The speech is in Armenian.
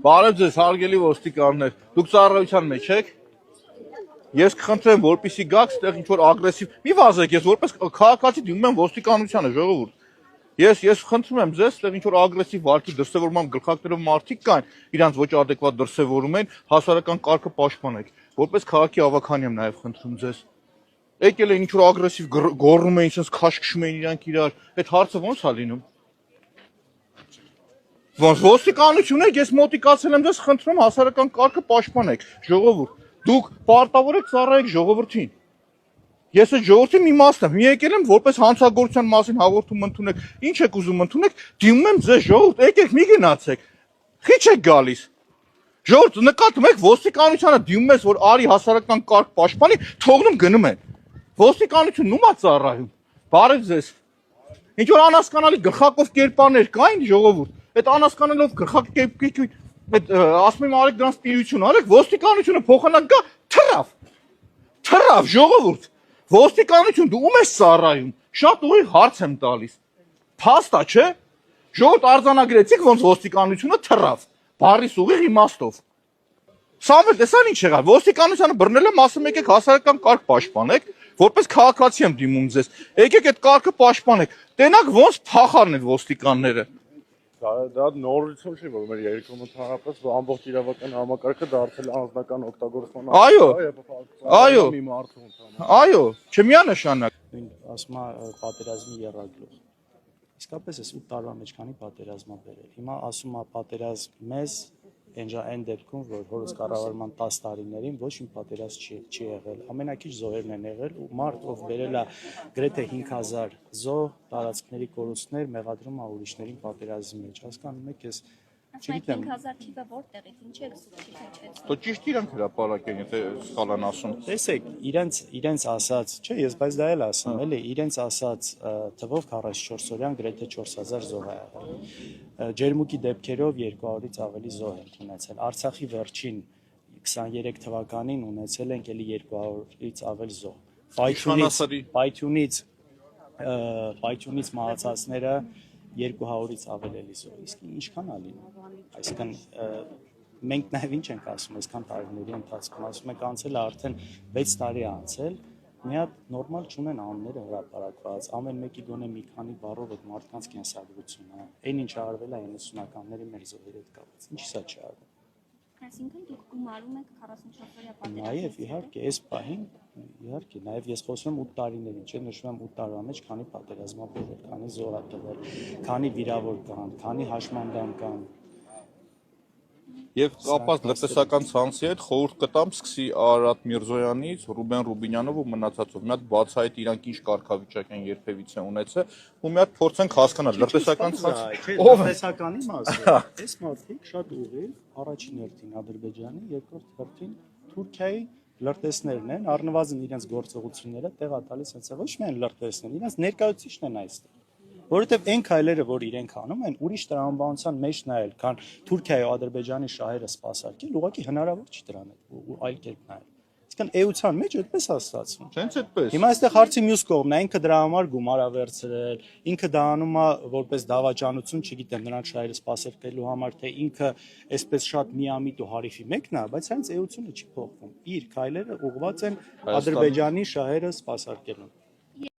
Բարև ձեզ, հարգելի ոստիկաններ, դուք ծառայության մեջ եք։ Ես կխնդրեմ, որպեսզի գաք ստեղ ինչ-որ ագրեսիվ, մի վազեք, ես որպես քաղաքացի դիմում եմ ոստիկանությանը, ժողովուրդ։ Ես խնդրում եմ ձեզ, ստեղ ինչ-որ ագրեսիվ վարքի դրսևորման գլխարկներով մարդիկ կան, իրանց ոչ adekvat դրսևորում են, հասարակական կարգը պաշտպանեք։ Որպես քաղաքի ավագան եմ նաև խնդրում ձեզ։ Եկել են ինչ-որ ագրեսիվ գոռում են, ինձ քաշքշում են իրանք իրար, այդ հարցը ո՞նց է լինում։ Ոնց ոստիկանություն եք, ես մոտիկացել եմ ձեզ, խնդրում հասարակական կարգը պաշտպանեք, ժողովուրդ։ Դուք պարտավոր եք ծառայեք ժողովրդին։ Ես այդ ժողովրդի մի մասն եմ, եկել եմ որպես հանցագործության մասին հաղորդում ընդունեք, ինչ եք ուզում ընդունեք, դիմում եմ ձեզ ժողովուրդ, եկեք մի գնացեք։ Քիչ եք գալիս։ Ժողովուրդ, նկատում եք ոստիկանությանը դիմում ես, որ արի հասարակական կարգ պաշտպանի, թողնում գնում են։ Ոստիկանությունն ում է ծառայում։ Բարև ձեզ։ Ինչ որ անհասկանալի գլխակով կերպարներ կային ժողովուրդ։ Այդ անհասկանալով գլխակերպ այդ ասում եմ արեք դրանց տիրություն արեք, ոստիկանությունը փոխանակ գա թռավ ժողովուրդ։ Ոստիկանություն դու ում ես ծառայում։ Շատ ուղիղ հարց եմ տալիս։ Փաստա չէ։ Ժողովուրդ արձանագրեցիք ոնց ոստիկանությունը թռավ։ Բարիս ուղիղ իմաստով։ Սամվել, տեսան ինչ եղավ։ Ոստիկանությանը բռնել եմ, ասում եկեք հասարակական կարգ պաշտպանեք, որպես քաղաքացի եմ դիմում ձեզ։ Եկեք այդ կարգը պաշտպանեք։ Տենակ ոնց փախարն են ոստիկանները։ Դա նորություն չի, որ մեր երկրում ընդհանրապես ամբողջ իրավական համակարգը դարձել անձնական օգտագործման Այո, չմիանշանակ։ Ասում է պատերազմի եռագլուխ։ Իսկապես էս 8 տարվա մեջ քանի պատերազմ ա բերել։ Հիմա ասում է պատերազմ մեզ այն դեպքում, որ հորս կառավարման 10 տարիներին ոչ մի պատերազմ չի եղել։ Ամենակիչ զոհերն են եղել ու մարդ, ով բերել է գրեթե 5000 զոհ, տարածքների կորուստներ, մեղադրում է ուրիշներին պատերազմի մեջ։ Հասկանում եք, ես չգիտեմ 5000 թիվը որտեղից, ինչ եք զուգ Դու ճիշտ իրանք հրապարակեն, եթե սխալ են ասում։ Տեսեք, իրենց ասած, չէ, ես բայց դա էլ ասում, էլի, իրենց ասած թվով 44-օրյան գրեթե 4000 զոհ ա եղել։ Ջերմուկի դեպքերով 200-ից ավելի զոհ են ունեցել։ Արցախի վերջին 23 թվականին ունեցել ենք էլի 200-ից ավել զոհ։ Պայթյունից մահացածները 200-ից ավել էլի զոհ։ Իսկ ինչքան ա լինում։ Այսինքն մենք նաև ինչ ենք ասում այսքան տարիների ընթացքում, ասում ենք անցել է արդեն 6 տարի անցել, մի հատ նորմալ չունեն անունները հրապարակված, ամեն մեկի գոնե մի քանի բառով այդ մարդկանց կենսագրությունը, այն ինչ արվել է 90-ականների մեր զոհերի հետ կապված, ինչ սա չի արվել։ Այսինքն դուք գումարում եք 44-օրյա պատերազմը։ Նաև իհարկե, այս պահին իհարկե, նաև ես խոսում եմ 8 տարիներին, չէ, նշում եմ 8 տարվա մեջ քանի պատերազմ ա բերել, քանի զոհ ա տվել, քանի վիրավոր կան, քանի հաշմանդամ կան։ Եվ կապված լրտեսական ցանցի հետ խորհուրդ կտամ սկսի Արարատ Միրզոյանից, Ռուբեն Ռուբինյանով ու մնացածով։ Մի հատ բացահայտ իրանք ինչ կարգավիճակ են երբևիցե ունեցել, ու մի հատ փորձենք հասկանալ լրտեսական ցանցը։ Լրտեսականի մասը։ Այս մարդիկ շատ ուղիղ, առաջին հերթին Ադրբեջանի, երկրորդ հերթին Թուրքիայի լրտեսներն են, առնվազն իրենց գործողությունները տեղ ա տալիս հենց ոչ միայն լրտեսներ, իրենց ներկայացուցիչն են այստեղ։ Որովհետև այն քայլերը, որ իրենք անում են, ուրիշ տրամաբանության մեջ նայել, քան Թուրքիայի ու Ադրբեջանի շահերը սպասարկել, ուղղակի հնարավոր չի դրան ու այլ կերպ նայել։ Իսկն էության մեջ այդպես է ստացվում։ Հենց այդպես։ Հիմա այստեղ հարցի մյուս կողմն է, ինքը դրա համար գումար ա վերցրել, ինքը դա անում է որպես դավաճանություն, չգիտեմ, նրանց շահերը սպասարկելու համար, թե ինքը այսպես շատ միամիտ ու հարիֆի մեկն է, բայց հենց էությունը չի փոխվում։ Իր քայլերը ուղղված են Ադրբեջանի շահերը սպասարկելուն։